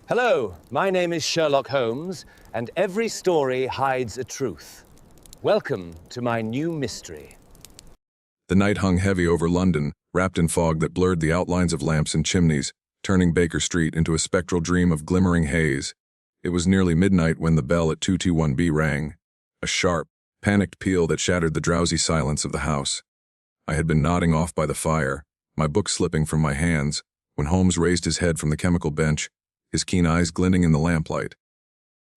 Hello, my name is Sherlock Holmes, and every story hides a truth. Welcome to my new mystery. The night hung heavy over London, wrapped in fog that blurred the outlines of lamps and chimneys, turning Baker Street into a spectral dream of glimmering haze. It was nearly midnight when the bell at 221B rang, a sharp, panicked peal that shattered the drowsy silence of the house. I had been nodding off by the fire, my book slipping from my hands, when Holmes raised his head from the chemical bench, his keen eyes glinting in the lamplight.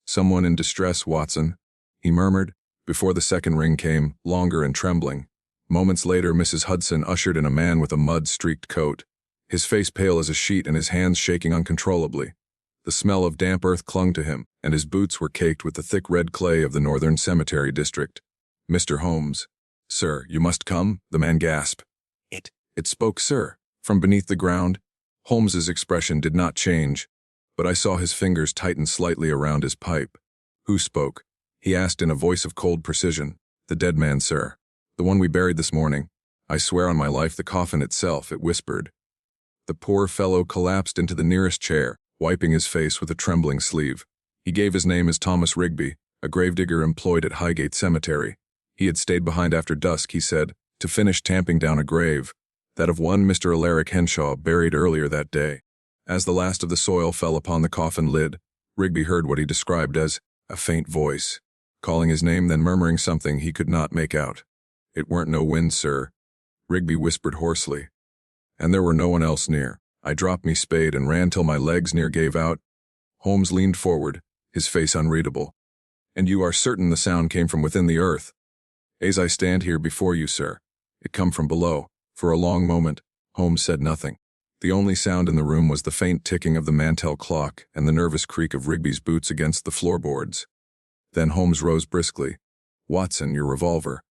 "Someone in distress, Watson," he murmured, before the second ring came, longer and trembling. Moments later, Mrs. Hudson ushered in a man with a mud-streaked coat, his face pale as a sheet and his hands shaking uncontrollably. The smell of damp earth clung to him, and his boots were caked with the thick red clay of the northern cemetery district. "Mr. Holmes." "Sir, you must come," the man gasped. It spoke, sir, from beneath the ground. Holmes's expression did not change, but I saw his fingers tighten slightly around his pipe. "Who spoke?" he asked in a voice of cold precision. "The dead man, sir. The one we buried this morning. I swear on my life, the coffin itself," it whispered. The poor fellow collapsed into the nearest chair, wiping his face with a trembling sleeve. He gave his name as Thomas Rigby, a gravedigger employed at Highgate Cemetery. He had stayed behind after dusk, he said, to finish tamping down a grave, that of one Mr. Alaric Henshaw, buried earlier that day. As the last of the soil fell upon the coffin lid, Rigby heard what he described as a faint voice, calling his name, then murmuring something he could not make out. "It weren't no wind, sir," Rigby whispered hoarsely. "And there were no one else near. I dropped me spade and ran till my legs near gave out." Holmes leaned forward, his face unreadable. "And you are certain the sound came from within the earth?" "As I stand here before you, sir. It come from below." For a long moment, Holmes said nothing. The only sound in the room was the faint ticking of the mantel clock and the nervous creak of Rigby's boots against the floorboards. Then Holmes rose briskly. "Watson, your revolver.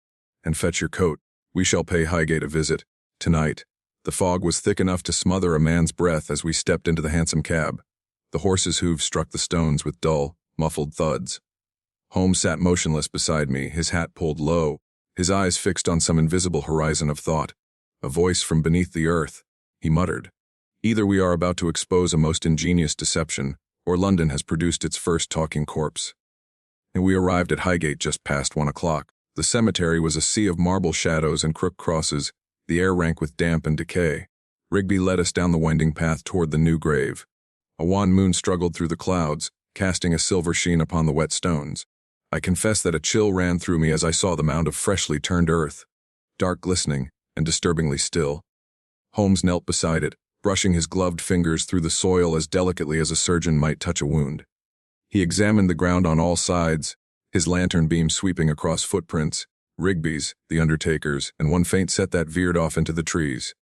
And fetch your coat. We shall pay Highgate a visit. Tonight." The fog was thick enough to smother a man's breath as we stepped into the hansom cab. The horse's hooves struck the stones with dull, muffled thuds. Holmes sat motionless beside me, his hat pulled low, his eyes fixed on some invisible horizon of thought. "A voice from beneath the earth," he muttered. "Either we are about to expose a most ingenious deception, or London has produced its first talking corpse." And we arrived at Highgate just past 1 o'clock. The cemetery was a sea of marble shadows and crooked crosses, the air rank with damp and decay. Rigby led us down the winding path toward the new grave. A wan moon struggled through the clouds, casting a silver sheen upon the wet stones. I confess that a chill ran through me as I saw the mound of freshly turned earth, dark glistening and disturbingly still. Holmes knelt beside it, brushing his gloved fingers through the soil as delicately as a surgeon might touch a wound. He examined the ground on all sides, his lantern beam sweeping across footprints, Rigby's, the undertaker's, and one faint set that veered off into the trees.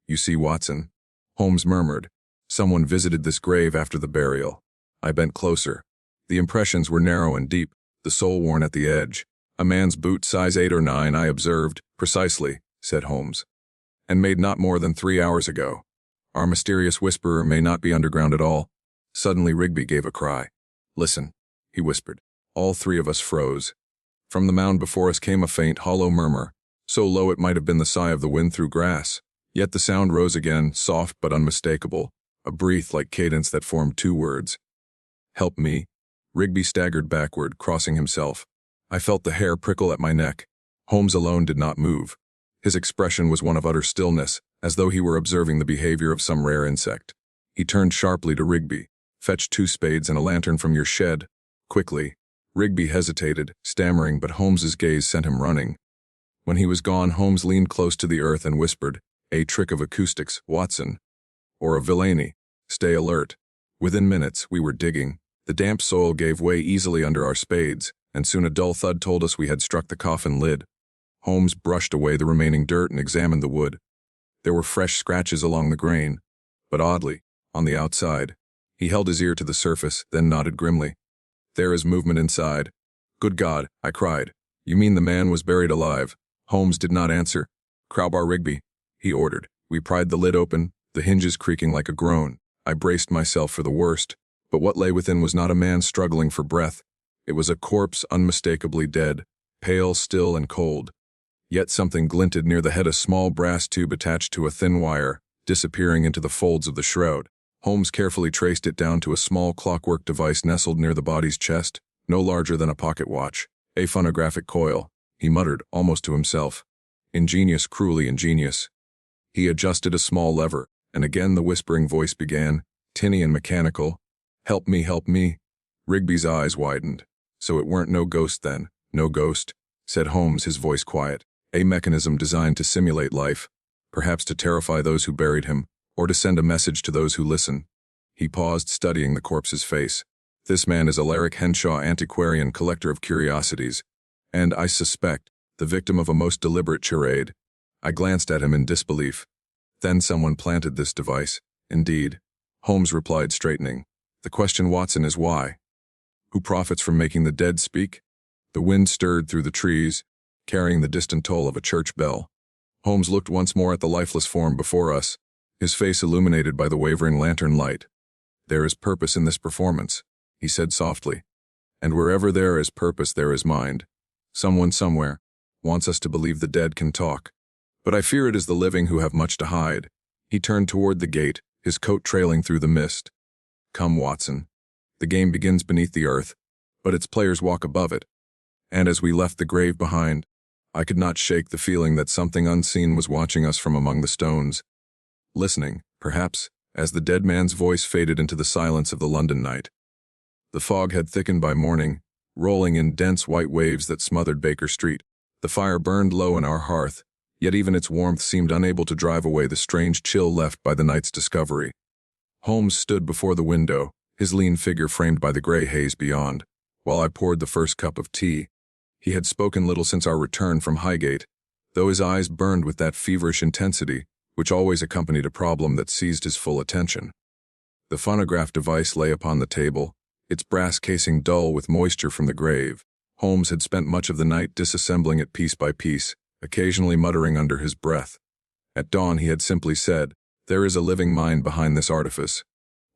"You see, Watson," Holmes murmured, "someone visited this grave after the burial." I bent closer. The impressions were narrow and deep, the sole worn at the edge. "A man's boot, size 8 or 9, I observed." "Precisely," said Holmes. "And made not more than 3 hours ago. Our mysterious whisperer may not be underground at all." Suddenly Rigby gave a cry. "Listen," he whispered. All three of us froze. From the mound before us came a faint, hollow murmur, so low it might have been the sigh of the wind through grass. Yet the sound rose again, soft but unmistakable, a breath-like cadence that formed 2 words. "Help me." Rigby staggered backward, crossing himself. I felt the hair prickle at my neck. Holmes alone did not move. His expression was one of utter stillness, as though he were observing the behavior of some rare insect. He turned sharply to Rigby. "Fetch 2 spades and a lantern from your shed. Quickly." Rigby hesitated, stammering, but Holmes's gaze sent him running. When he was gone, Holmes leaned close to the earth and whispered, "A trick of acoustics, Watson. Or of villainy. Stay alert." Within minutes, we were digging. The damp soil gave way easily under our spades, and soon a dull thud told us we had struck the coffin lid. Holmes brushed away the remaining dirt and examined the wood. There were fresh scratches along the grain, but oddly, on the outside. He held his ear to the surface, then nodded grimly. "There is movement inside." "Good God," I cried. "You mean the man was buried alive?" Holmes did not answer. "Crowbar Rigby," he ordered. We pried the lid open, the hinges creaking like a groan. I braced myself for the worst, but what lay within was not a man struggling for breath. It was a corpse unmistakably dead, pale, still, and cold. Yet something glinted near the head, a small brass tube attached to a thin wire, disappearing into the folds of the shroud. Holmes carefully traced it down to a small clockwork device nestled near the body's chest, no larger than a pocket watch. A phonographic coil, he muttered, almost to himself. Ingenious, cruelly ingenious. He adjusted a small lever, and again the whispering voice began, tinny and mechanical. Help me, help me. Rigby's eyes widened. So it weren't no ghost then, no ghost, said Holmes, his voice quiet. A mechanism designed to simulate life, perhaps to terrify those who buried him, or to send a message to those who listen. He paused, studying the corpse's face. This man is Alaric Henshaw, antiquarian, collector of curiosities, and, I suspect, the victim of a most deliberate charade. I glanced at him in disbelief. Then someone planted this device. Indeed. Holmes replied, straightening. The question, Watson, is why? Who profits from making the dead speak? The wind stirred through the trees, carrying the distant toll of a church bell. Holmes looked once more at the lifeless form before us, his face illuminated by the wavering lantern light. There is purpose in this performance, he said softly. And wherever there is purpose, there is mind. Someone somewhere wants us to believe the dead can talk. But I fear it is the living who have much to hide. He turned toward the gate, his coat trailing through the mist. Come, Watson. The game begins beneath the earth, but its players walk above it. And as we left the grave behind, I could not shake the feeling that something unseen was watching us from among the stones. Listening, perhaps, as the dead man's voice faded into the silence of the London night. The fog had thickened by morning, rolling in dense white waves that smothered Baker Street. The fire burned low in our hearth, yet even its warmth seemed unable to drive away the strange chill left by the night's discovery. Holmes stood before the window, his lean figure framed by the gray haze beyond, while I poured the first cup of tea. He had spoken little since our return from Highgate, though his eyes burned with that feverish intensity which always accompanied a problem that seized his full attention. The phonograph device lay upon the table, its brass casing dull with moisture from the grave. Holmes had spent much of the night disassembling it piece by piece, occasionally muttering under his breath. At dawn he had simply said, "There is a living mind behind this artifice,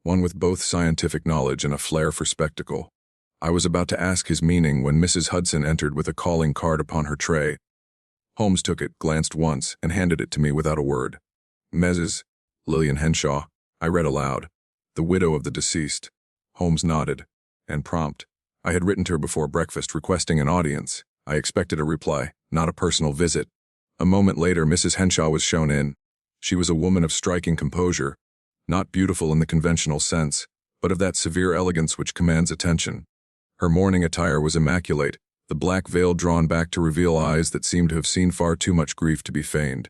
one with both scientific knowledge and a flair for spectacle." I was about to ask his meaning when Mrs. Hudson entered with a calling card upon her tray. Holmes took it, glanced once, and handed it to me without a word. Mrs. Lillian Henshaw, I read aloud. The widow of the deceased. Holmes nodded, and prompt. I had written to her before breakfast requesting an audience. I expected a reply, not a personal visit. A moment later, Mrs. Henshaw was shown in. She was a woman of striking composure, not beautiful in the conventional sense, but of that severe elegance which commands attention. Her mourning attire was immaculate, the black veil drawn back to reveal eyes that seemed to have seen far too much grief to be feigned.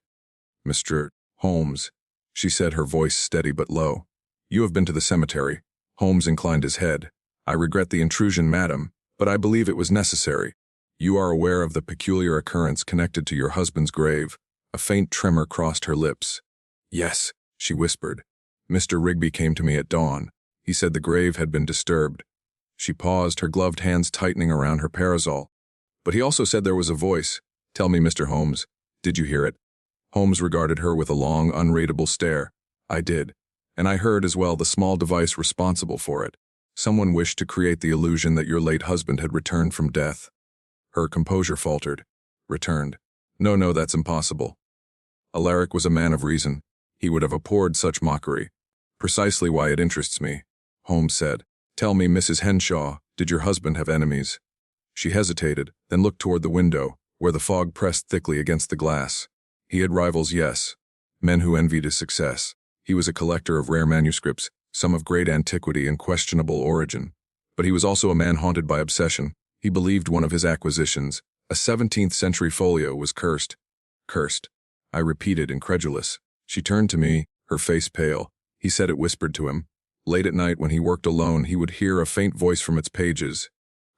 "Mr. Holmes," she said, her voice steady but low. "You have been to the cemetery." Holmes inclined his head. "I regret the intrusion, madam, but I believe it was necessary. You are aware of the peculiar occurrence connected to your husband's grave." A faint tremor crossed her lips. "Yes," she whispered. "Mr. Rigby came to me at dawn. He said the grave had been disturbed." She paused, her gloved hands tightening around her parasol. "But he also said there was a voice. Tell me, Mr. Holmes, did you hear it?" Holmes regarded her with a long, unreadable stare. "I did. And I heard as well the small device responsible for it. Someone wished to create the illusion that your late husband had returned from death." Her composure faltered. "Returned? No, that's impossible. Alaric was a man of reason. He would have abhorred such mockery. Precisely why it interests me," Holmes said. "Tell me, Mrs. Henshaw, did your husband have enemies?" She hesitated, then looked toward the window, where the fog pressed thickly against the glass. "He had rivals, yes. Men who envied his success. He was a collector of rare manuscripts, some of great antiquity and questionable origin. But he was also a man haunted by obsession. He believed one of his acquisitions, a 17th-century folio, was cursed." "Cursed," I repeated, incredulous. She turned to me, her face pale. He said it whispered to him. Late at night, when he worked alone, he would hear a faint voice from its pages,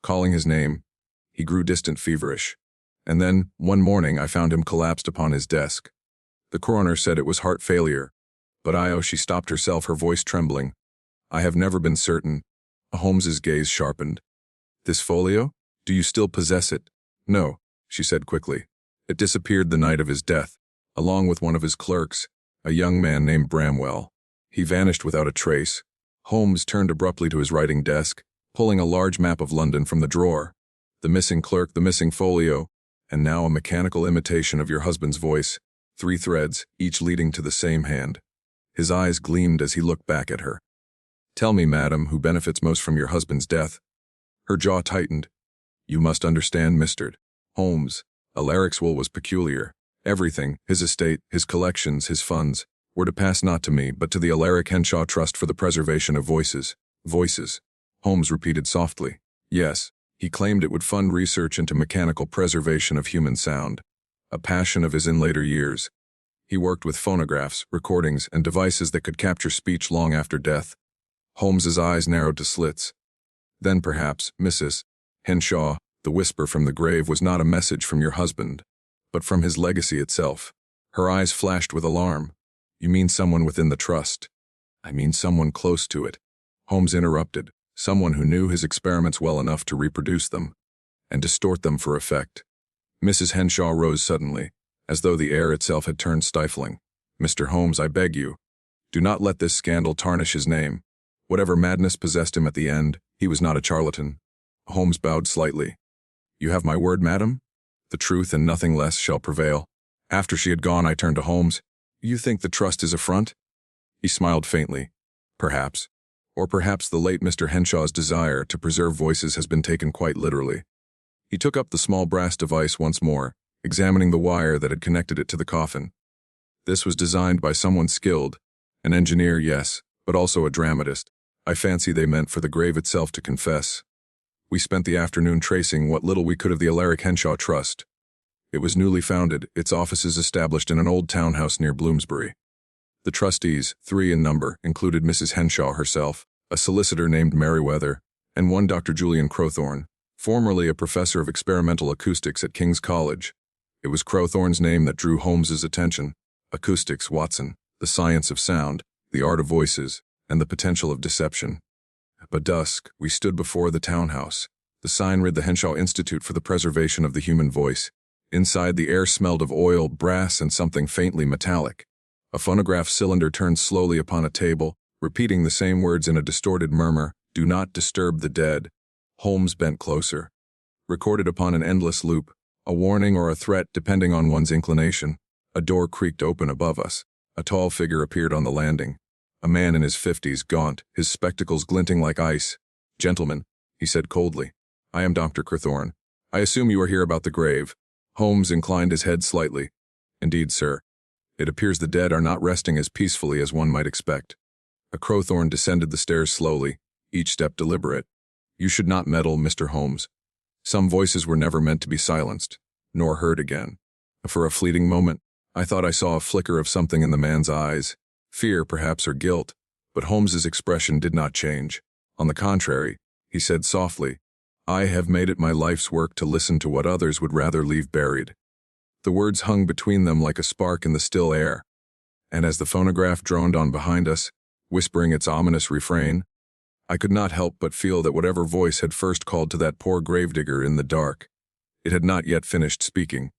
calling his name. He grew distant, feverish. And then, one morning, I found him collapsed upon his desk. The coroner said it was heart failure. But she stopped herself, her voice trembling. "I have never been certain." Holmes's gaze sharpened. "This folio? Do you still possess it?" "No," she said quickly. "It disappeared the night of his death, along with one of his clerks, a young man named Bramwell. He vanished without a trace." Holmes turned abruptly to his writing desk, pulling a large map of London from the drawer. "The missing clerk, the missing folio, and now a mechanical imitation of your husband's voice, 3 threads, each leading to the same hand." His eyes gleamed as he looked back at her. Tell me, madam, who benefits most from your husband's death? Her jaw tightened. You must understand, Mr. Holmes. Alaric's will was peculiar. Everything, his estate, his collections, his funds, were to pass not to me, but to the Alaric Henshaw Trust for the preservation of voices. Voices. Holmes repeated softly. Yes, he claimed it would fund research into mechanical preservation of human sound, a passion of his in later years. He worked with phonographs, recordings, and devices that could capture speech long after death. Holmes's eyes narrowed to slits. Then perhaps, Mrs. Henshaw, the whisper from the grave was not a message from your husband, but from his legacy itself. Her eyes flashed with alarm. You mean someone within the trust? I mean someone close to it. Holmes interrupted. Someone who knew his experiments well enough to reproduce them and distort them for effect. Mrs. Henshaw rose suddenly, as though the air itself had turned stifling. Mr. Holmes, I beg you, do not let this scandal tarnish his name. Whatever madness possessed him at the end, he was not a charlatan. Holmes bowed slightly. You have my word, madam? The truth and nothing less shall prevail. After she had gone, I turned to Holmes. You think the trust is a front? He smiled faintly. Perhaps. Or perhaps the late Mr. Henshaw's desire to preserve voices has been taken quite literally. He took up the small brass device once more, examining the wire that had connected it to the coffin. This was designed by someone skilled, an engineer, yes, but also a dramatist. I fancy they meant for the grave itself to confess. We spent the afternoon tracing what little we could of the Alaric Henshaw Trust. It was newly founded, its offices established in an old townhouse near Bloomsbury. The trustees, 3 in number, included Mrs. Henshaw herself, a solicitor named Merriweather, and one Dr. Julian Crowthorne, formerly a professor of experimental acoustics at King's College. It was Crowthorne's name that drew Holmes's attention. Acoustics, Watson, the science of sound, the art of voices, and the potential of deception. By dusk, we stood before the townhouse. The sign read the Henshaw Institute for the Preservation of the Human Voice. Inside, the air smelled of oil, brass, and something faintly metallic. A phonograph cylinder turned slowly upon a table, repeating the same words in a distorted murmur, "Do not disturb the dead." Holmes bent closer. Recorded upon an endless loop, a warning or a threat depending on one's inclination. A door creaked open above us. A tall figure appeared on the landing. A man in his 50s, gaunt, his spectacles glinting like ice. "Gentlemen," he said coldly, "I am Dr. Crowthorne. I assume you are here about the grave." Holmes inclined his head slightly. "Indeed, sir. It appears the dead are not resting as peacefully as one might expect." A Crowthorne descended the stairs slowly, each step deliberate. "You should not meddle, Mr. Holmes. Some voices were never meant to be silenced, nor heard again." For a fleeting moment, I thought I saw a flicker of something in the man's eyes, fear perhaps or guilt, but Holmes's expression did not change. On the contrary, he said softly, "I have made it my life's work to listen to what others would rather leave buried." The words hung between them like a spark in the still air, and as the phonograph droned on behind us, whispering its ominous refrain, I could not help but feel that whatever voice had first called to that poor gravedigger in the dark, it had not yet finished speaking.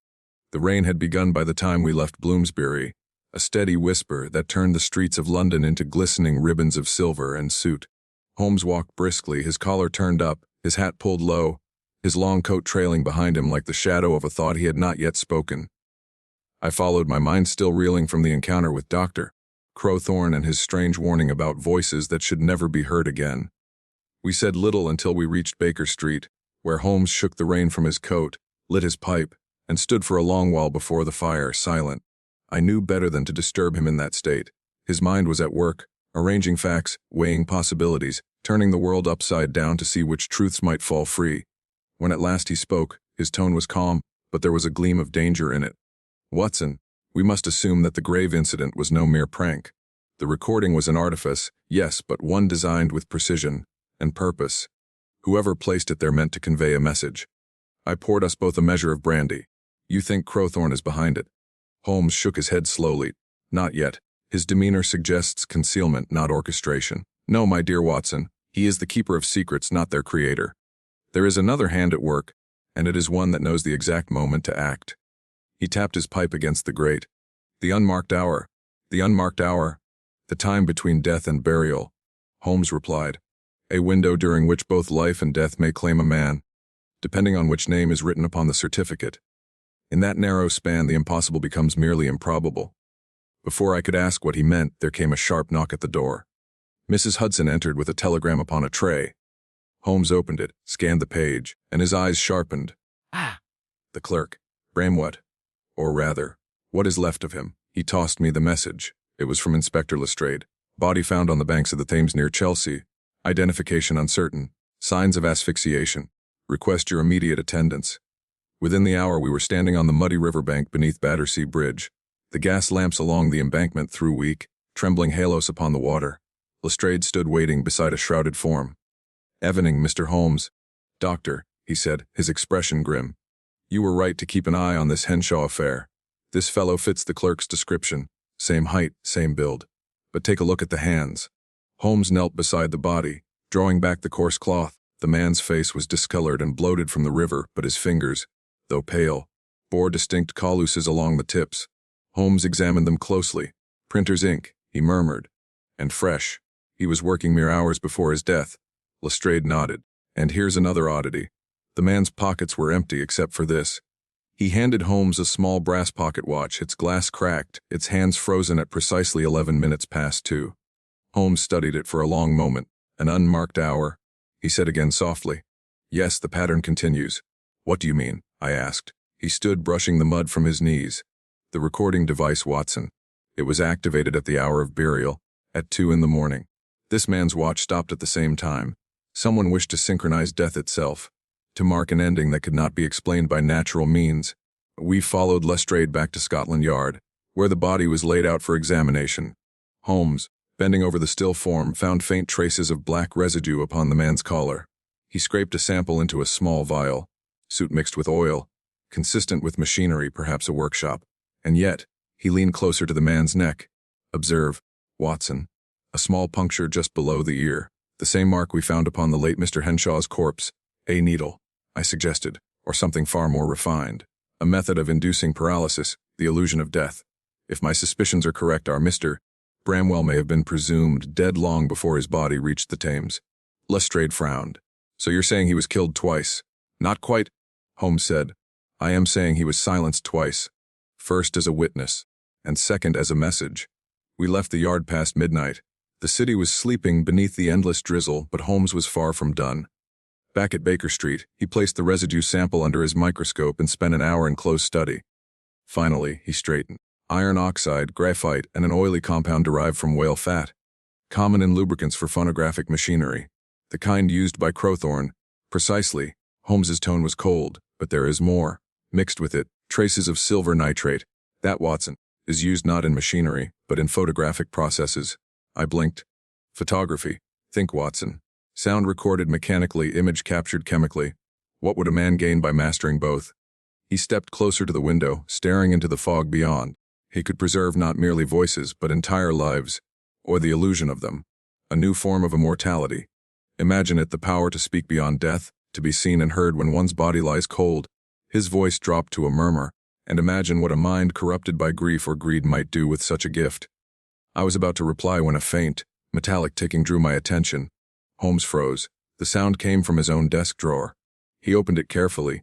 The rain had begun by the time we left Bloomsbury, a steady whisper that turned the streets of London into glistening ribbons of silver and soot. Holmes walked briskly, his collar turned up, his hat pulled low, his long coat trailing behind him like the shadow of a thought he had not yet spoken. I followed, my mind still reeling from the encounter with Dr. Crowthorne and his strange warning about voices that should never be heard again. We said little until we reached Baker Street, where Holmes shook the rain from his coat, lit his pipe, and stood for a long while before the fire, silent. I knew better than to disturb him in that state. His mind was at work, arranging facts, weighing possibilities, turning the world upside down to see which truths might fall free. When at last he spoke, his tone was calm, but there was a gleam of danger in it. "Watson, we must assume that the grave incident was no mere prank. The recording was an artifice, yes, but one designed with precision and purpose. Whoever placed it there meant to convey a message." I poured us both a measure of brandy. "You think Crowthorne is behind it?" Holmes shook his head slowly. "Not yet. His demeanor suggests concealment, not orchestration. No, my dear Watson, he is the keeper of secrets, not their creator. There is another hand at work, and it is one that knows the exact moment to act." He tapped his pipe against the grate. "The unmarked hour. The unmarked hour. The time between death and burial." Holmes replied, "A window during which both life and death may claim a man, depending on which name is written upon the certificate. In that narrow span, the impossible becomes merely improbable." Before I could ask what he meant, there came a sharp knock at the door. Mrs. Hudson entered with a telegram upon a tray. Holmes opened it, scanned the page, and his eyes sharpened. Ah, The clerk. Bram what? Or rather, what is left of him? He tossed me the message. It was from Inspector Lestrade. Body found on the banks of the Thames near Chelsea. Identification uncertain. Signs of asphyxiation. Request your immediate attendance. Within the hour we were standing on the muddy riverbank beneath Battersea Bridge. The gas lamps along the embankment threw weak, trembling halos upon the water. Lestrade stood waiting beside a shrouded form. "Evening, Mr. Holmes." "Doctor," he said, his expression grim. "You were right to keep an eye on this Henshaw affair. This fellow fits the clerk's description. Same height, same build. But take a look at the hands." Holmes knelt beside the body, drawing back the coarse cloth. The man's face was discolored and bloated from the river, but his fingers, though pale, bore distinct calluses along the tips. Holmes examined them closely. "Printer's ink," he murmured. "And fresh. He was working mere hours before his death." Lestrade nodded. "And here's another oddity. The man's pockets were empty except for this." He handed Holmes a small brass pocket watch, its glass cracked, its hands frozen at precisely 11 minutes past 2. Holmes studied it for a long moment. "An unmarked hour," he said again softly. "Yes, the pattern continues." "What do you mean?" I asked. He stood brushing the mud from his knees. "The recording device, Watson. It was activated at the hour of burial, at 2 in the morning. This man's watch stopped at the same time. Someone wished to synchronize death itself, to mark an ending that could not be explained by natural means. We followed Lestrade back to Scotland Yard, where the body was laid out for examination. Holmes, bending over the still form, found faint traces of black residue upon the man's collar. He scraped a sample into a small vial, soot mixed with oil, consistent with machinery, perhaps a workshop. And yet, he leaned closer to the man's neck. "Observe, Watson, a small puncture just below the ear. The same mark we found upon the late Mr. Henshaw's corpse. A needle," I suggested, "or something far more refined. A method of inducing paralysis, the illusion of death. If my suspicions are correct, our Mr. Bramwell may have been presumed dead long before his body reached the Thames." Lestrade frowned. "So you're saying he was killed twice?" "Not quite," Holmes said. "I am saying he was silenced twice. First as a witness, and second as a message. We left the yard past midnight. The city was sleeping beneath the endless drizzle, but Holmes was far from done. Back at Baker Street, he placed the residue sample under his microscope and spent an hour in close study. Finally, he straightened. Iron oxide, graphite, and an oily compound derived from whale fat. Common in lubricants for phonographic machinery. The kind used by Crowthorne. Precisely. Holmes's tone was cold, but there is more. Mixed with it, traces of silver nitrate. That, Watson, is used not in machinery, but in photographic processes. I blinked. Photography. Think, Watson. Sound recorded mechanically, image captured chemically. What would a man gain by mastering both? He stepped closer to the window, staring into the fog beyond. He could preserve not merely voices, but entire lives, or the illusion of them. A new form of immortality. Imagine it, the power to speak beyond death, to be seen and heard when one's body lies cold. His voice dropped to a murmur, and imagine what a mind corrupted by grief or greed might do with such a gift. I was about to reply when a faint, metallic ticking drew my attention. Holmes froze. The sound came from his own desk drawer. He opened it carefully,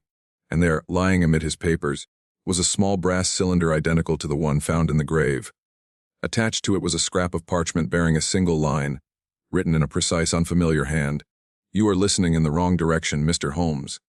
and there, lying amid his papers, was a small brass cylinder identical to the one found in the grave. Attached to it was a scrap of parchment bearing a single line, written in a precise, unfamiliar hand. "You are listening in the wrong direction, Mr. Holmes."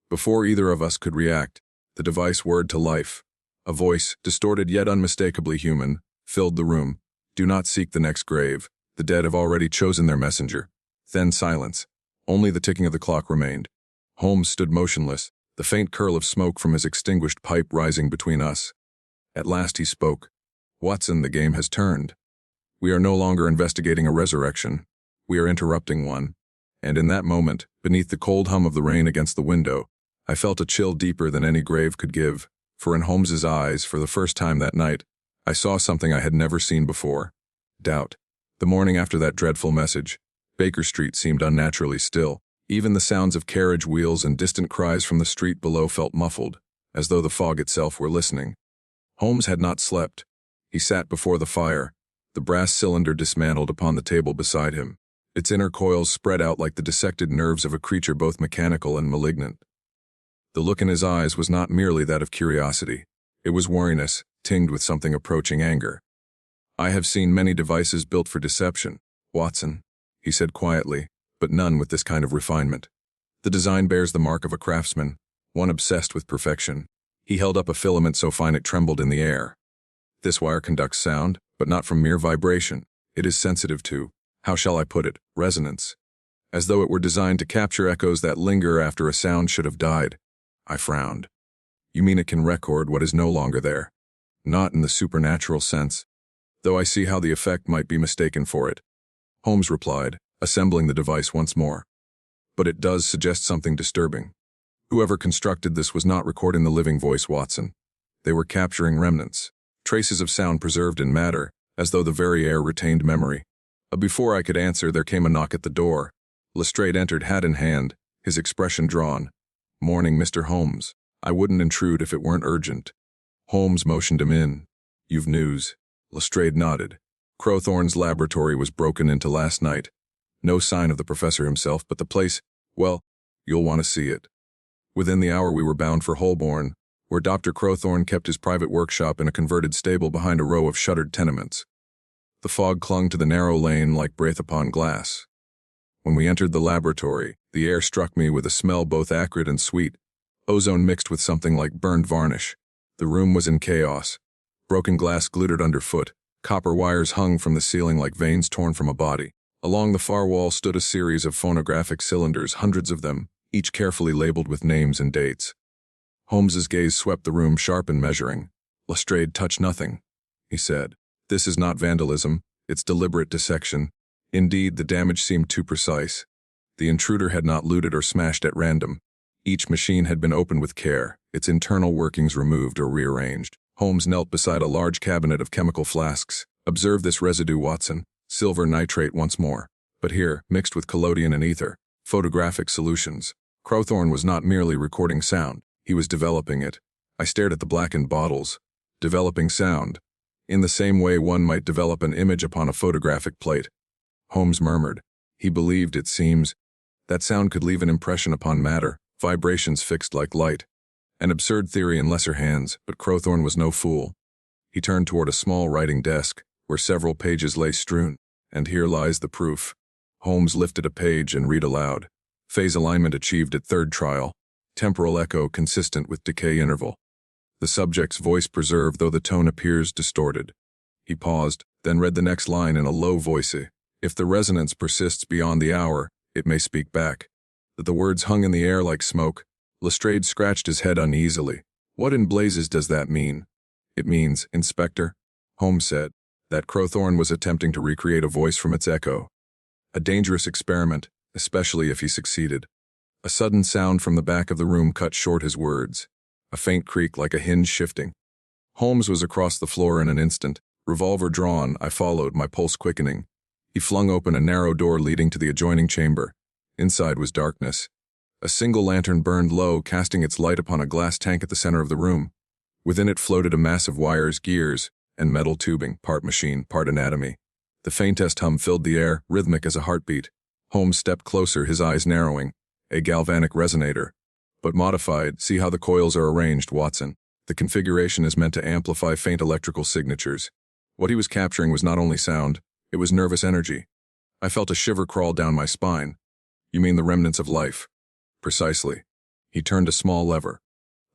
Before either of us could react, the device whirred to life. A voice, distorted yet unmistakably human, filled the room. "Do not seek the next grave. The dead have already chosen their messenger." Then silence. Only the ticking of the clock remained. Holmes stood motionless, the faint curl of smoke from his extinguished pipe rising between us. At last he spoke. "Watson, the game has turned. We are no longer investigating a resurrection. We are interrupting one." And in that moment, beneath the cold hum of the rain against the window, I felt a chill deeper than any grave could give, for in Holmes's eyes, for the first time that night, I saw something I had never seen before. Doubt. The morning after that dreadful message, Baker Street seemed unnaturally still. Even the sounds of carriage wheels and distant cries from the street below felt muffled, as though the fog itself were listening. Holmes had not slept. He sat before the fire, the brass cylinder dismantled upon the table beside him, its inner coils spread out like the dissected nerves of a creature both mechanical and malignant. The look in his eyes was not merely that of curiosity. It was wariness, tinged with something approaching anger. "I have seen many devices built for deception," Watson," he said quietly, but none with this kind of refinement. The design bears the mark of a craftsman, one obsessed with perfection. He held up a filament so fine it trembled in the air. "This wire conducts sound, but not from mere vibration. It is sensitive to, how shall I put it, resonance. As though it were designed to capture echoes that linger after a sound should have died." I frowned. "You mean it can record what is no longer there?" "Not in the supernatural sense, though I see how the effect might be mistaken for it," Holmes replied, assembling the device once more. "But it does suggest something disturbing. Whoever constructed this was not recording the living voice, Watson. They were capturing remnants, traces of sound preserved in matter, as though the very air retained memory." Before I could answer, there came a knock at the door. Lestrade entered, hat in hand, his expression drawn. "Morning, Mr. Holmes. I wouldn't intrude if it weren't urgent." Holmes motioned him in. "You've news." Lestrade nodded. "Crowthorne's laboratory was broken into last night. No sign of the professor himself, but the place, well, you'll want to see it." Within the hour we were bound for Holborn, where Dr. Crowthorne kept his private workshop in a converted stable behind a row of shuttered tenements. The fog clung to the narrow lane like breath upon glass. When we entered the laboratory, the air struck me with a smell both acrid and sweet, ozone mixed with something like burned varnish. The room was in chaos. Broken glass glittered underfoot, copper wires hung from the ceiling like veins torn from a body. Along the far wall stood a series of phonographic cylinders, hundreds of them, each carefully labeled with names and dates. Holmes's gaze swept the room, sharp and measuring. "Lestrade, touch nothing," he said. "This is not vandalism, it's deliberate dissection. Indeed, the damage seemed too precise. The intruder had not looted or smashed at random. Each machine had been opened with care, its internal workings removed or rearranged." Holmes knelt beside a large cabinet of chemical flasks. "Observe this residue, Watson. Silver nitrate once more. But here, mixed with collodion and ether. Photographic solutions." Crowthorne was not merely recording sound. He was developing it. I stared at the blackened bottles. Developing sound. In the same way one might develop an image upon a photographic plate. Holmes murmured. He believed, it seems, that sound could leave an impression upon matter, vibrations fixed like light. An absurd theory in lesser hands, but Crowthorne was no fool. He turned toward a small writing desk, where several pages lay strewn. "And here lies the proof." Holmes lifted a page and read aloud. "Phase alignment achieved at third trial. Temporal echo consistent with decay interval. The subject's voice preserved, though the tone appears distorted." He paused, then read the next line in a low voice. "If the resonance persists beyond the hour, it may speak back." The words hung in the air like smoke. Lestrade scratched his head uneasily. "What in blazes does that mean?" "It means, Inspector," Holmes said, "that Crowthorne was attempting to recreate a voice from its echo. A dangerous experiment, especially if he succeeded." A sudden sound from the back of the room cut short his words. A faint creak like a hinge shifting. Holmes was across the floor in an instant. Revolver drawn, I followed, my pulse quickening. He flung open a narrow door leading to the adjoining chamber. Inside was darkness. A single lantern burned low, casting its light upon a glass tank at the center of the room. Within it floated a mass of wires, gears, and metal tubing, part machine, part anatomy. The faintest hum filled the air, rhythmic as a heartbeat. Holmes stepped closer, his eyes narrowing. A galvanic resonator. But modified. See how the coils are arranged, Watson. The configuration is meant to amplify faint electrical signatures. What he was capturing was not only sound, it was nervous energy. I felt a shiver crawl down my spine. "You mean the remnants of life?" "Precisely." He turned a small lever.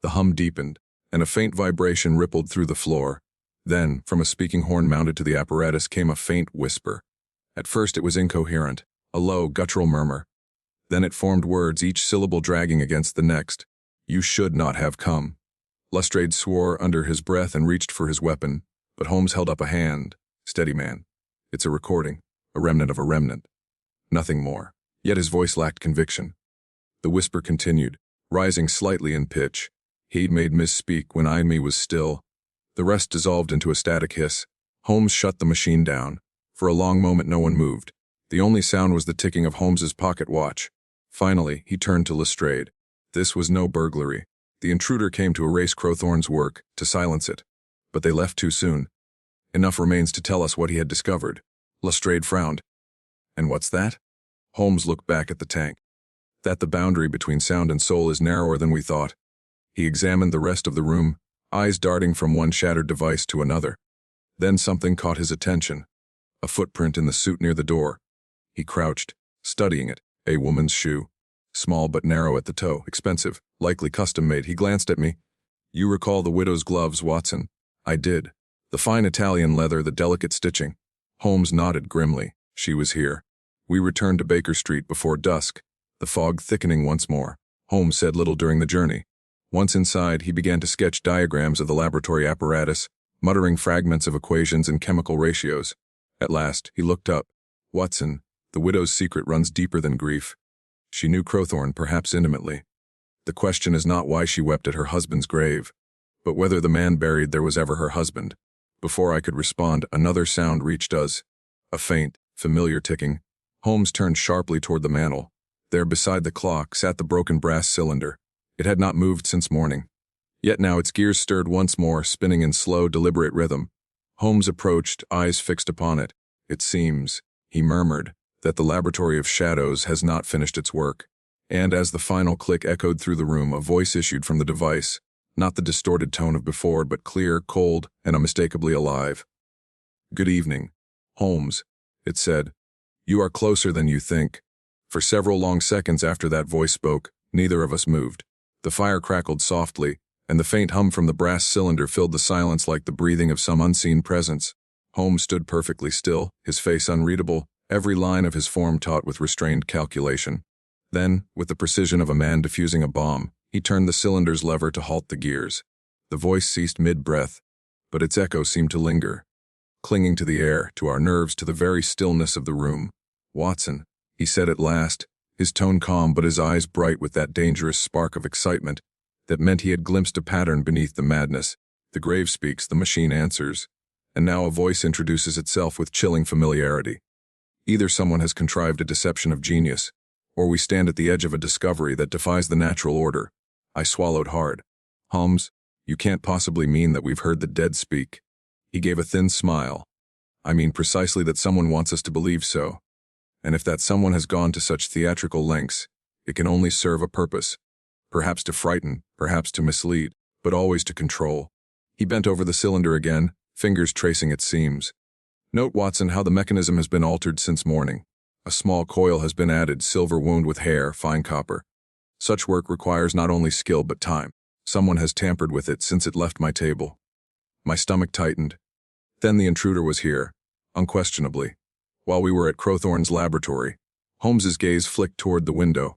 The hum deepened, and a faint vibration rippled through the floor. Then, from a speaking horn mounted to the apparatus came a faint whisper. At first it was incoherent, a low, guttural murmur. Then it formed words, each syllable dragging against the next. "You should not have come." Lestrade swore under his breath and reached for his weapon, but Holmes held up a hand. "Steady, man. It's a recording, a remnant of a remnant. Nothing more." Yet his voice lacked conviction. The whisper continued, rising slightly in pitch. He'd made misspeak when me was still. The rest dissolved into a static hiss. Holmes shut the machine down. For a long moment no one moved. The only sound was the ticking of Holmes's pocket watch. Finally, he turned to Lestrade. This was no burglary. The intruder came to erase Crowthorne's work, to silence it. But they left too soon. Enough remains to tell us what he had discovered. Lestrade frowned. "And what's that?" Holmes looked back at the tank. "That the boundary between sound and soul is narrower than we thought." He examined the rest of the room, eyes darting from one shattered device to another. Then something caught his attention. A footprint in the suit near the door, He crouched, studying it. A woman's shoe. Small but narrow at the toe, expensive, likely custom-made. He glanced at me. You recall the widow's gloves, Watson? I did. The fine Italian leather, the delicate stitching. Holmes nodded grimly. She was here. We returned to Baker Street before dusk, the fog thickening once more. Holmes said little during the journey. Once inside, he began to sketch diagrams of the laboratory apparatus, muttering fragments of equations and chemical ratios. At last, he looked up. Watson, the widow's secret runs deeper than grief. She knew Crowthorne, perhaps intimately. The question is not why she wept at her husband's grave, but whether the man buried there was ever her husband. Before I could respond, another sound reached us. A faint, familiar ticking. Holmes turned sharply toward the mantel. There beside the clock sat the broken brass cylinder. It had not moved since morning. Yet now its gears stirred once more, spinning in slow, deliberate rhythm. Holmes approached, eyes fixed upon it. It seems, he murmured, that the laboratory of shadows has not finished its work. And as the final click echoed through the room, a voice issued from the device, not the distorted tone of before, but clear, cold, and unmistakably alive. Good evening, Holmes, it said. You are closer than you think. For several long seconds after that voice spoke, neither of us moved. The fire crackled softly, and the faint hum from the brass cylinder filled the silence like the breathing of some unseen presence. Holmes stood perfectly still, his face unreadable, every line of his form taut with restrained calculation. Then, with the precision of a man defusing a bomb, he turned the cylinder's lever to halt the gears. The voice ceased mid-breath, but its echo seemed to linger, clinging to the air, to our nerves, to the very stillness of the room. Watson, he said at last, his tone calm but his eyes bright with that dangerous spark of excitement that meant he had glimpsed a pattern beneath the madness. The grave speaks, the machine answers, and now a voice introduces itself with chilling familiarity. Either someone has contrived a deception of genius, or we stand at the edge of a discovery that defies the natural order. I swallowed hard. Holmes, you can't possibly mean that we've heard the dead speak. He gave a thin smile. I mean precisely that someone wants us to believe so. And if that someone has gone to such theatrical lengths, it can only serve a purpose. Perhaps to frighten, perhaps to mislead, but always to control. He bent over the cylinder again, fingers tracing its seams. Note, Watson, how the mechanism has been altered since morning. A small coil has been added, silver wound with hair, fine copper. Such work requires not only skill but time. Someone has tampered with it since it left my table. My stomach tightened. Then the intruder was here, unquestionably. While we were at Crowthorne's laboratory, Holmes's gaze flicked toward the window.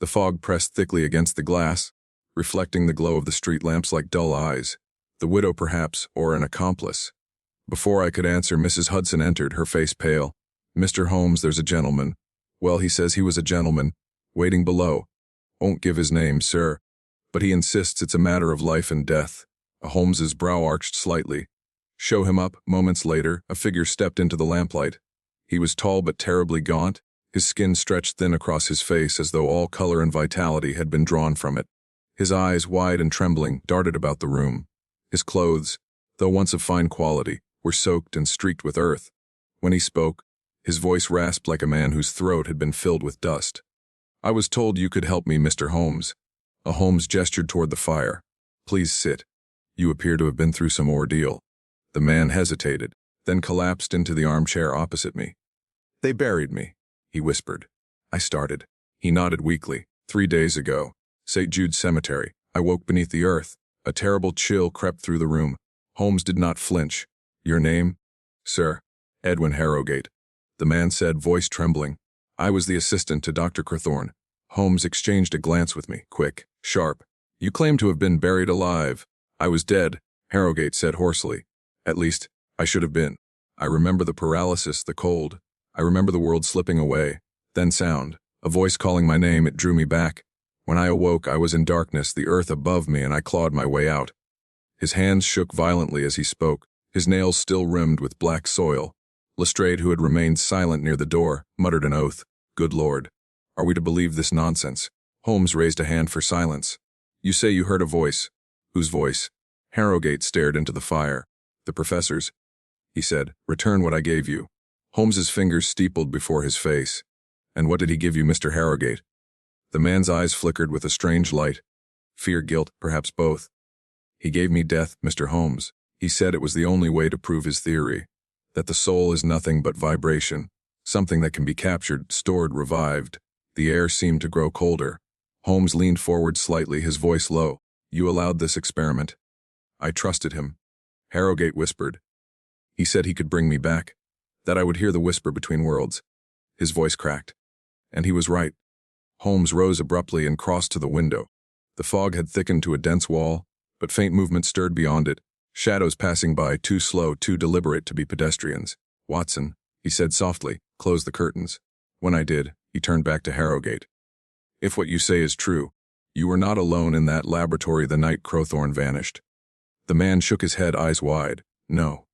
The fog pressed thickly against the glass, reflecting the glow of the street lamps like dull eyes. The widow, perhaps, or an accomplice. Before I could answer, Mrs. Hudson entered, her face pale. Mr. Holmes, there's a gentleman. Well, he says he was a gentleman, waiting below. Won't give his name, sir. But he insists it's a matter of life and death. Holmes's brow arched slightly. Show him up. Moments later, a figure stepped into the lamplight. He was tall but terribly gaunt, his skin stretched thin across his face as though all color and vitality had been drawn from it. His eyes, wide and trembling, darted about the room. His clothes, though once of fine quality, were soaked and streaked with earth. When he spoke, his voice rasped like a man whose throat had been filled with dust. I was told you could help me, Mr. Holmes. Holmes gestured toward the fire. Please sit. You appear to have been through some ordeal. The man hesitated, then collapsed into the armchair opposite me. They buried me, he whispered. I started. He nodded weakly. 3 days ago, St. Jude's Cemetery. I woke beneath the earth. A terrible chill crept through the room. Holmes did not flinch. Your name? Sir, Edwin Harrogate. The man said, voice trembling. I was the assistant to Dr. Crowthorne. Holmes exchanged a glance with me, quick, sharp. You claim to have been buried alive. I was dead, Harrogate said hoarsely. At least, I should have been. I remember the paralysis, the cold. I remember the world slipping away. Then sound, a voice calling my name. It drew me back. When I awoke, I was in darkness, the earth above me, and I clawed my way out. His hands shook violently as he spoke, his nails still rimmed with black soil. Lestrade, who had remained silent near the door, muttered an oath. Good Lord. Are we to believe this nonsense? Holmes raised a hand for silence. You say you heard a voice. Whose voice? Harrogate stared into the fire. The professor's, he said. Return what I gave you. Holmes's fingers steepled before his face. And what did he give you, Mr. Harrogate? The man's eyes flickered with a strange light. Fear, guilt, perhaps both. He gave me death, Mr. Holmes. He said it was the only way to prove his theory. That the soul is nothing but vibration. Something that can be captured, stored, revived. The air seemed to grow colder. Holmes leaned forward slightly, his voice low. You allowed this experiment. I trusted him. Harrogate whispered. He said he could bring me back, that I would hear the whisper between worlds. His voice cracked. And he was right. Holmes rose abruptly and crossed to the window. The fog had thickened to a dense wall, but faint movement stirred beyond it, shadows passing by, too slow, too deliberate to be pedestrians. Watson, he said softly, close the curtains. When I did, he turned back to Harrogate. If what you say is true, you were not alone in that laboratory the night Crowthorne vanished. The man shook his head, eyes wide. No.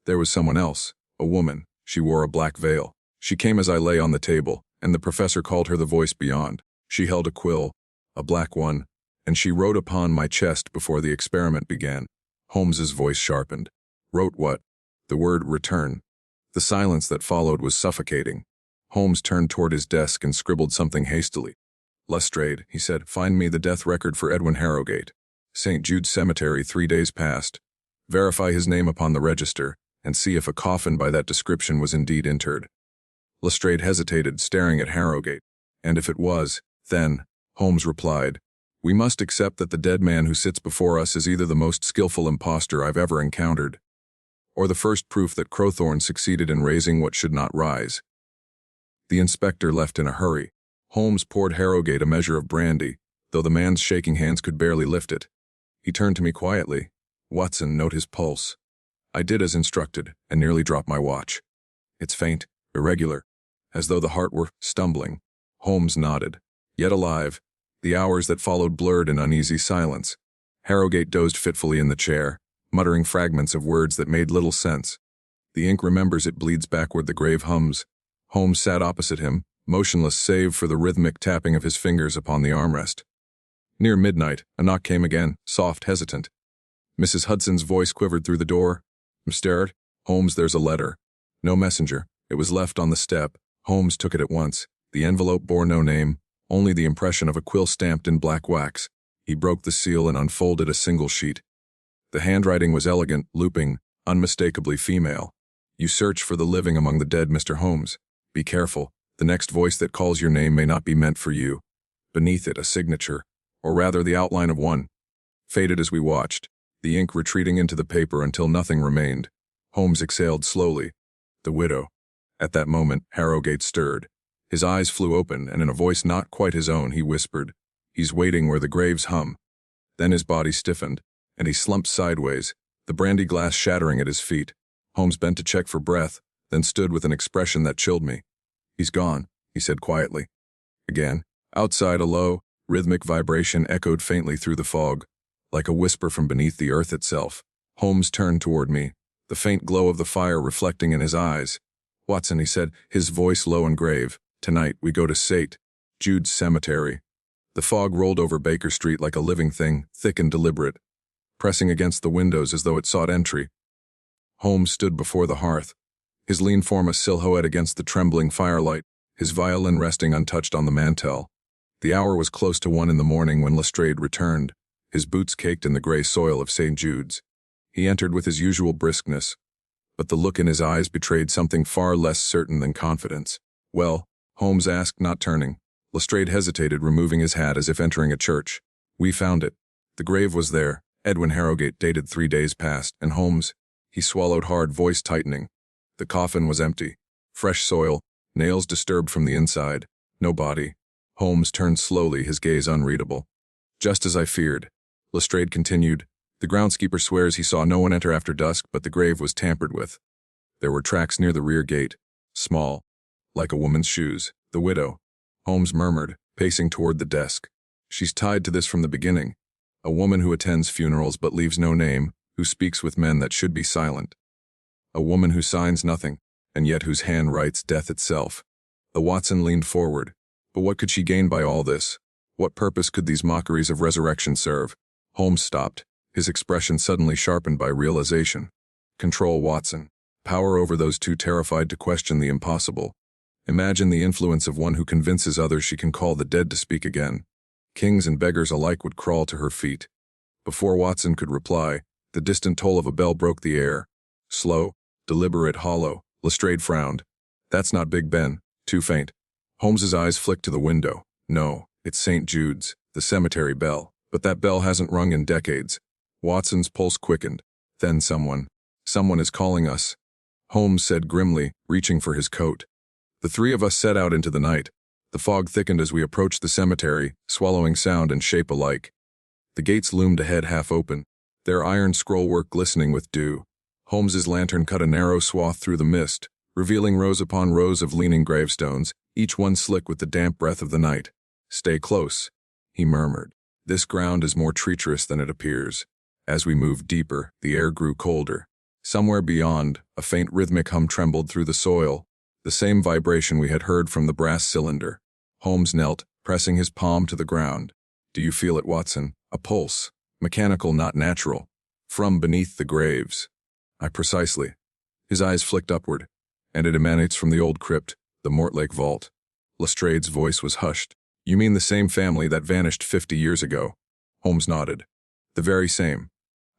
There was someone else, a woman. She wore a black veil. She came as I lay on the table, and the professor called her the voice beyond. She held a quill, a black one, and she wrote upon my chest before the experiment began. Holmes's voice sharpened. Wrote what? The word return. The silence that followed was suffocating. Holmes turned toward his desk and scribbled something hastily. Lestrade, he said, find me the death record for Edwin Harrogate. St. Jude's Cemetery 3 days past. Verify his name upon the register, and see if a coffin by that description was indeed interred. Lestrade hesitated, staring at Harrogate. And if it was, then, Holmes replied, we must accept that the dead man who sits before us is either the most skillful impostor I've ever encountered, or the first proof that Crowthorne succeeded in raising what should not rise. The inspector left in a hurry. Holmes poured Harrogate a measure of brandy, though the man's shaking hands could barely lift it. He turned to me quietly. Watson, note his pulse. I did as instructed, and nearly dropped my watch. It's faint, irregular, as though the heart were stumbling. Holmes nodded. Yet alive. The hours that followed blurred in uneasy silence. Harrogate dozed fitfully in the chair, muttering fragments of words that made little sense. The ink remembers, it bleeds backward, the grave hums. Holmes sat opposite him, motionless save for the rhythmic tapping of his fingers upon the armrest. Near midnight, a knock came again, soft, hesitant. Mrs. Hudson's voice quivered through the door. Stared. Holmes, there's a letter. No messenger. It was left on the step. Holmes took it at once. The envelope bore no name, only the impression of a quill stamped in black wax. He broke the seal and unfolded a single sheet. The handwriting was elegant, looping, unmistakably female. You search for the living among the dead, Mr. Holmes. Be careful. The next voice that calls your name may not be meant for you. Beneath it, a signature, or rather the outline of one. Faded as we watched, the ink retreating into the paper until nothing remained. Holmes exhaled slowly. The widow. At that moment, Harrogate stirred. His eyes flew open, and in a voice not quite his own, he whispered, He's waiting where the graves hum. Then his body stiffened, and he slumped sideways, the brandy glass shattering at his feet. Holmes bent to check for breath, then stood with an expression that chilled me. He's gone, he said quietly. Again, outside, a low, rhythmic vibration echoed faintly through the fog, like a whisper from beneath the earth itself. Holmes turned toward me, the faint glow of the fire reflecting in his eyes. Watson, he said, his voice low and grave, tonight we go to St. Jude's Cemetery. The fog rolled over Baker Street like a living thing, thick and deliberate, pressing against the windows as though it sought entry. Holmes stood before the hearth, his lean form a silhouette against the trembling firelight, his violin resting untouched on the mantel. The hour was close to 1 in the morning when Lestrade returned, his boots caked in the gray soil of St. Jude's. He entered with his usual briskness, but the look in his eyes betrayed something far less certain than confidence. Well? Holmes asked, not turning. Lestrade hesitated, removing his hat as if entering a church. We found it. The grave was there, Edwin Harrogate, dated 3 days past, and Holmes, he swallowed hard, voice tightening. The coffin was empty. Fresh soil, nails disturbed from the inside. No body. Holmes turned slowly, his gaze unreadable. Just as I feared. Lestrade continued. The groundskeeper swears he saw no one enter after dusk, but the grave was tampered with. There were tracks near the rear gate. Small. Like a woman's shoes. The widow. Holmes murmured, pacing toward the desk. She's tied to this from the beginning. A woman who attends funerals but leaves no name, who speaks with men that should be silent. A woman who signs nothing, and yet whose hand writes death itself. The Watson leaned forward. But what could she gain by all this? What purpose could these mockeries of resurrection serve? Holmes stopped, his expression suddenly sharpened by realization. Control Watson. Power over those two terrified to question the impossible. Imagine the influence of one who convinces others she can call the dead to speak again. Kings and beggars alike would crawl to her feet. Before Watson could reply, the distant toll of a bell broke the air. Slow, deliberate, hollow. Lestrade frowned. That's not Big Ben. Too faint. Holmes's eyes flicked to the window. No, it's St. Jude's, the cemetery bell. But that bell hasn't rung in decades. Watson's pulse quickened. Then someone is calling us, Holmes said grimly, reaching for his coat. The three of us set out into the night. The fog thickened as we approached the cemetery, swallowing sound and shape alike. The gates loomed ahead half open, their iron scrollwork glistening with dew. Holmes's lantern cut a narrow swath through the mist, revealing rows upon rows of leaning gravestones, each one slick with the damp breath of the night. Stay close, he murmured. This ground is more treacherous than it appears. As we moved deeper, the air grew colder. Somewhere beyond, a faint rhythmic hum trembled through the soil, the same vibration we had heard from the brass cylinder. Holmes knelt, pressing his palm to the ground. Do you feel it, Watson? A pulse. Mechanical, not natural. From beneath the graves. Precisely. His eyes flicked upward. And it emanates from the old crypt, the Mortlake vault. Lestrade's voice was hushed. You mean the same family that vanished 50 years ago? Holmes nodded. The very same.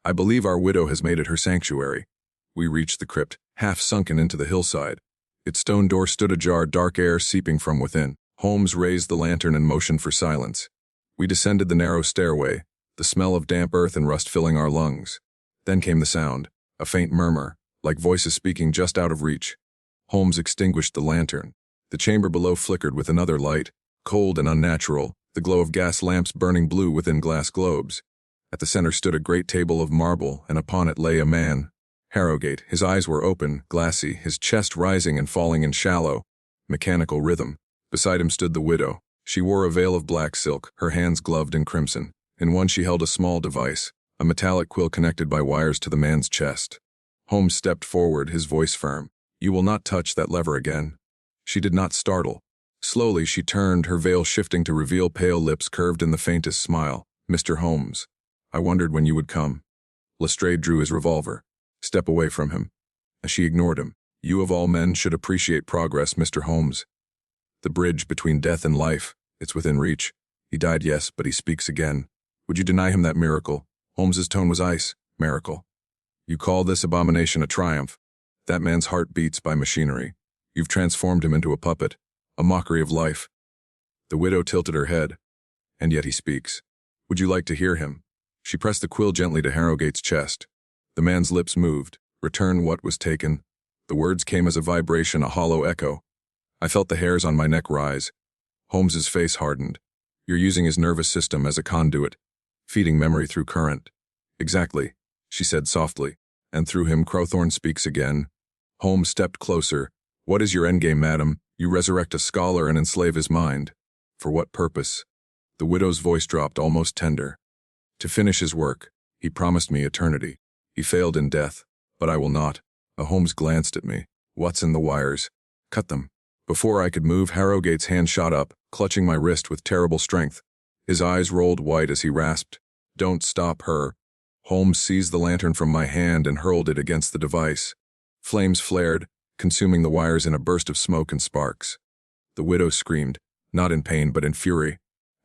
I believe our widow has made it her sanctuary. We reached the crypt, half sunken into the hillside. Its stone door stood ajar, dark air seeping from within. Holmes raised the lantern and motioned for silence. We descended the narrow stairway, the smell of damp earth and rust filling our lungs. Then came the sound, a faint murmur, like voices speaking just out of reach. Holmes extinguished the lantern. The chamber below flickered with another light, cold and unnatural, the glow of gas lamps burning blue within glass globes. At the center stood a great table of marble, and upon it lay a man. Harrogate, his eyes were open, glassy, his chest rising and falling in shallow, mechanical rhythm. Beside him stood the widow. She wore a veil of black silk, her hands gloved in crimson. In one she held a small device, a metallic quill connected by wires to the man's chest. Holmes stepped forward, his voice firm. You will not touch that lever again. She did not startle. Slowly she turned, her veil shifting to reveal pale lips curved in the faintest smile. Mr. Holmes. I wondered when you would come. Lestrade drew his revolver. Step away from him. She ignored him. You of all men should appreciate progress, Mr. Holmes. The bridge between death and life, it's within reach. He died, yes, but he speaks again. Would you deny him that miracle? Holmes's tone was ice. Miracle. You call this abomination a triumph. That man's heart beats by machinery. You've transformed him into a puppet, a mockery of life. The widow tilted her head. And yet he speaks. Would you like to hear him? She pressed the quill gently to Harrogate's chest. The man's lips moved. Return what was taken. The words came as a vibration, a hollow echo. I felt the hairs on my neck rise. Holmes's face hardened. You're using his nervous system as a conduit, feeding memory through current. Exactly, she said softly. And through him Crowthorne speaks again. Holmes stepped closer. What is your endgame, madam? You resurrect a scholar and enslave his mind. For what purpose? The widow's voice dropped, almost tender. To finish his work. He promised me eternity. He failed in death, but I will not. Holmes glanced at me. Watson, the wires. Cut them. Before I could move, Harrogate's hand shot up, clutching my wrist with terrible strength. His eyes rolled white as he rasped. Don't stop her. Holmes seized the lantern from my hand and hurled it against the device. Flames flared, consuming the wires in a burst of smoke and sparks. The widow screamed, not in pain but in fury.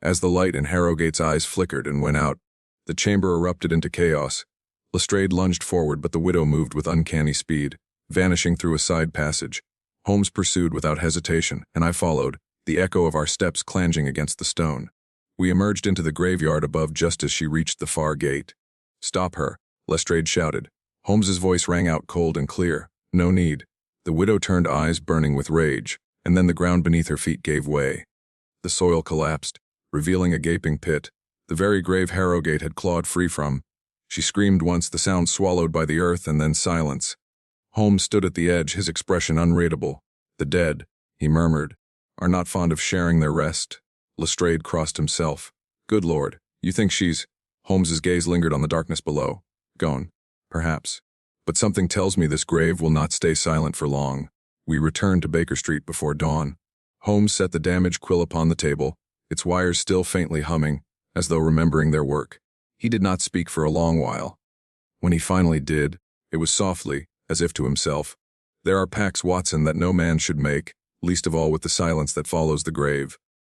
As the light in Harrogate's eyes flickered and went out, the chamber erupted into chaos. Lestrade lunged forward, but the widow moved with uncanny speed, vanishing through a side passage. Holmes pursued without hesitation, and I followed, the echo of our steps clanging against the stone. We emerged into the graveyard above just as she reached the far gate. Stop her, Lestrade shouted. Holmes's voice rang out cold and clear. No need. The widow turned, eyes burning with rage, and then the ground beneath her feet gave way. The soil collapsed, revealing a gaping pit, the very grave Harrogate had clawed free from. She screamed once, the sound swallowed by the earth, and then silence. Holmes stood at the edge, his expression unreadable. The dead, he murmured, are not fond of sharing their rest. Lestrade crossed himself. Good Lord, you think she's... Holmes's gaze lingered on the darkness below. Gone, perhaps. But something tells me this grave will not stay silent for long. We returned to Baker Street before dawn. Holmes set the damaged quill upon the table, its wires still faintly humming, as though remembering their work. He did not speak for a long while. When he finally did, it was softly, as if to himself. There are pacts, Watson, that no man should make, least of all with the silence that follows the grave.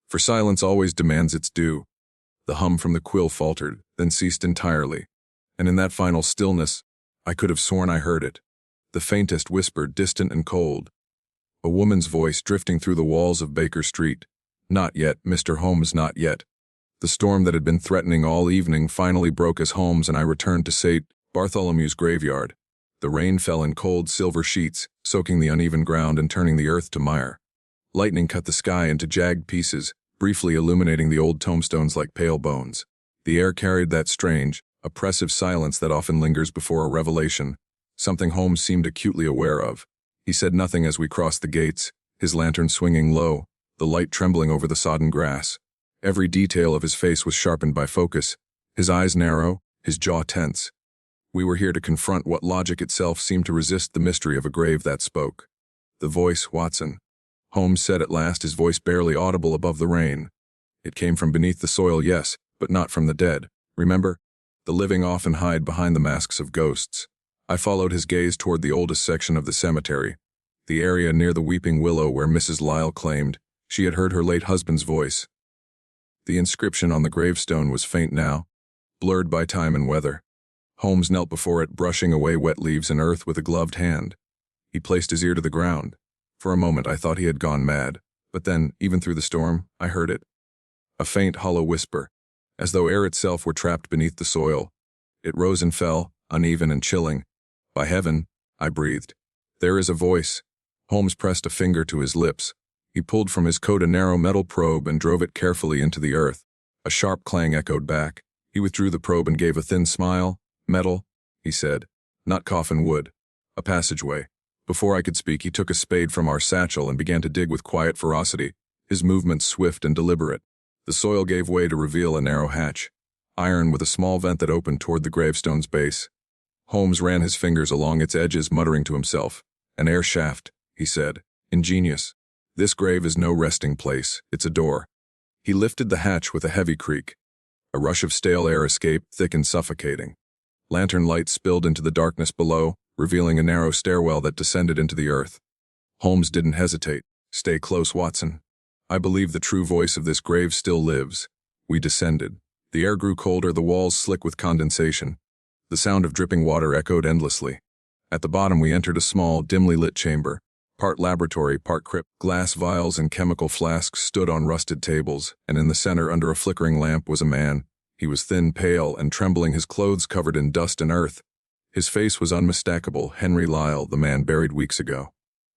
For silence always demands its due. The hum from the quill faltered, then ceased entirely. And in that final stillness, I could have sworn I heard it. The faintest whisper, distant and cold. A woman's voice drifting through the walls of Baker Street. "Not yet, Mr. Holmes, not yet." The storm that had been threatening all evening finally broke as Holmes and I returned to St. Bartholomew's graveyard. The rain fell in cold silver sheets, soaking the uneven ground and turning the earth to mire. Lightning cut the sky into jagged pieces, briefly illuminating the old tombstones like pale bones. The air carried that strange, oppressive silence that often lingers before a revelation, something Holmes seemed acutely aware of. He said nothing as we crossed the gates, his lantern swinging low, the light trembling over the sodden grass. Every detail of his face was sharpened by focus, his eyes narrow, his jaw tense. We were here to confront what logic itself seemed to resist the mystery of a grave that spoke. The voice, Watson. Holmes said at last, his voice barely audible above the rain. It came from beneath the soil, yes, but not from the dead. Remember? The living often hide behind the masks of ghosts. I followed his gaze toward the oldest section of the cemetery, the area near the weeping willow where Mrs. Lyle claimed she had heard her late husband's voice. The inscription on the gravestone was faint now, blurred by time and weather. Holmes knelt before it, brushing away wet leaves and earth with a gloved hand. He placed his ear to the ground. For a moment I thought he had gone mad, but then, even through the storm, I heard it. A faint, hollow whisper, as though air itself were trapped beneath the soil. It rose and fell, uneven and chilling. "By heaven," I breathed. "There is a voice." Holmes pressed a finger to his lips. He pulled from his coat a narrow metal probe and drove it carefully into the earth. A sharp clang echoed back. He withdrew the probe and gave a thin smile. "Metal," he said, "not coffin wood. A passageway." Before I could speak, he took a spade from our satchel and began to dig with quiet ferocity, his movements swift and deliberate. The soil gave way to reveal a narrow hatch, iron with a small vent that opened toward the gravestone's base. Holmes ran his fingers along its edges, muttering to himself. "An air shaft," he said. "Ingenious. This grave is no resting place, it's a door." He lifted the hatch with a heavy creak. A rush of stale air escaped, thick and suffocating. Lantern light spilled into the darkness below, revealing a narrow stairwell that descended into the earth. Holmes didn't hesitate. "Stay close, Watson. I believe the true voice of this grave still lives." We descended. The air grew colder, the walls slick with condensation. The sound of dripping water echoed endlessly. At the bottom we entered a small, dimly lit chamber. Part laboratory, part crypt. Glass vials and chemical flasks stood on rusted tables, and in the center, under a flickering lamp, was a man. He was thin, pale, and trembling, his clothes covered in dust and earth. His face was unmistakable, Henry Lyle, the man buried weeks ago.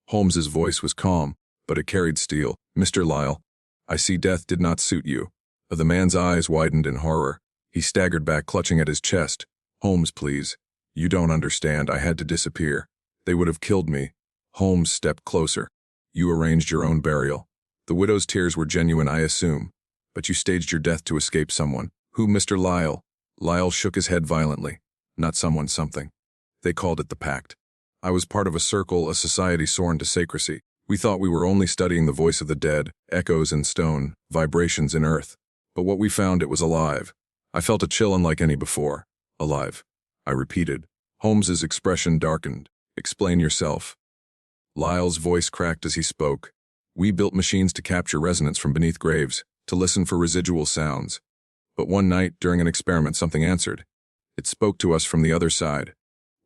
Holmes's voice was calm, but it carried steel. "Mr. Lyle, I see death did not suit you." The man's eyes widened in horror. He staggered back, clutching at his chest. "Holmes, please. You don't understand. I had to disappear. They would have killed me." Holmes stepped closer. "You arranged your own burial. The widow's tears were genuine, I assume. But you staged your death to escape someone. Who, Mr. Lyle?" Lyle shook his head violently. "Not someone, something. They called it the Pact. I was part of a circle, a society sworn to secrecy. We thought we were only studying the voice of the dead, echoes in stone, vibrations in earth. But what we found, it was alive. I felt a chill unlike any before. Alive," I repeated. Holmes's expression darkened. "Explain yourself." Lyle's voice cracked as he spoke. "We built machines to capture resonance from beneath graves, to listen for residual sounds. But one night, during an experiment, something answered. It spoke to us from the other side.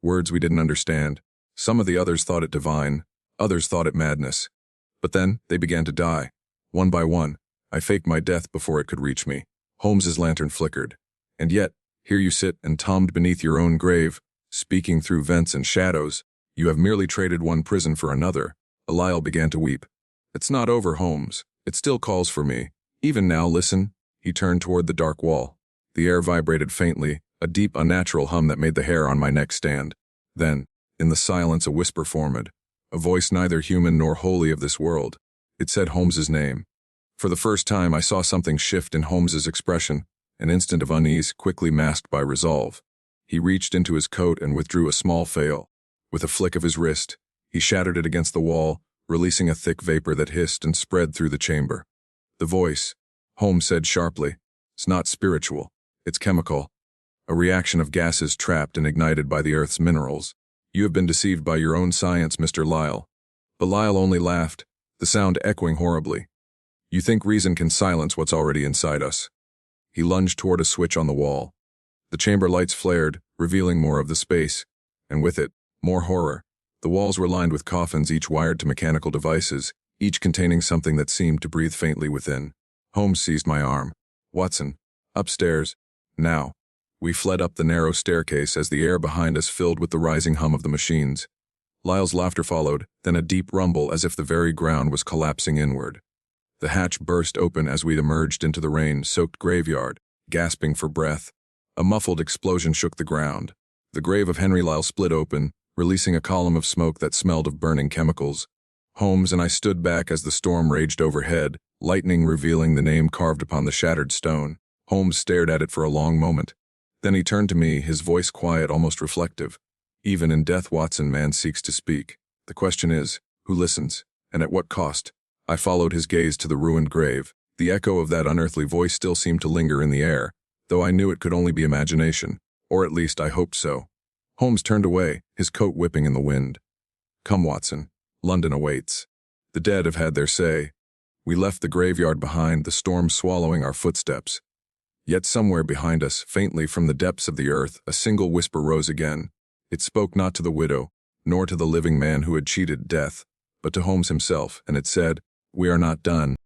Words we didn't understand. Some of the others thought it divine, others thought it madness. But then, they began to die. One by one, I faked my death before it could reach me." Holmes's lantern flickered. "And yet, here you sit, entombed beneath your own grave, speaking through vents and shadows. You have merely traded one prison for another." Lyle began to weep. "It's not over, Holmes. It still calls for me. Even now, listen." He turned toward the dark wall. The air vibrated faintly, a deep, unnatural hum that made the hair on my neck stand. Then, in the silence, a whisper formed, a voice neither human nor wholly of this world. It said Holmes's name. For the first time, I saw something shift in Holmes's expression, an instant of unease quickly masked by resolve. He reached into his coat and withdrew a small flail. With a flick of his wrist, he shattered it against the wall, releasing a thick vapor that hissed and spread through the chamber. "The voice," Holmes said sharply, "is not spiritual. It's chemical. A reaction of gases trapped and ignited by the Earth's minerals. You have been deceived by your own science, Mr. Lyle." But Lyle only laughed, the sound echoing horribly. "You think reason can silence what's already inside us." He lunged toward a switch on the wall. The chamber lights flared, revealing more of the space, and with it, more horror. The walls were lined with coffins, each wired to mechanical devices, each containing something that seemed to breathe faintly within. Holmes seized my arm. "Watson, upstairs, now." We fled up the narrow staircase as the air behind us filled with the rising hum of the machines. Lyle's laughter followed, then a deep rumble as if the very ground was collapsing inward. The hatch burst open as we emerged into the rain-soaked graveyard, gasping for breath. A muffled explosion shook the ground. The grave of Henry Lyle split open, releasing a column of smoke that smelled of burning chemicals. Holmes and I stood back as the storm raged overhead, lightning revealing the name carved upon the shattered stone. Holmes stared at it for a long moment. Then he turned to me, his voice quiet, almost reflective. "Even in death, Watson, man seeks to speak. The question is, who listens, and at what cost?" I followed his gaze to the ruined grave. The echo of that unearthly voice still seemed to linger in the air, though I knew it could only be imagination, or at least I hoped so. Holmes turned away, his coat whipping in the wind. "Come, Watson. London awaits." The dead have had their say. We left the graveyard behind, the storm swallowing our footsteps. Yet somewhere behind us, faintly from the depths of the earth, a single whisper rose again. It spoke not to the widow, nor to the living man who had cheated death, but to Holmes himself, and it said, "We are not done."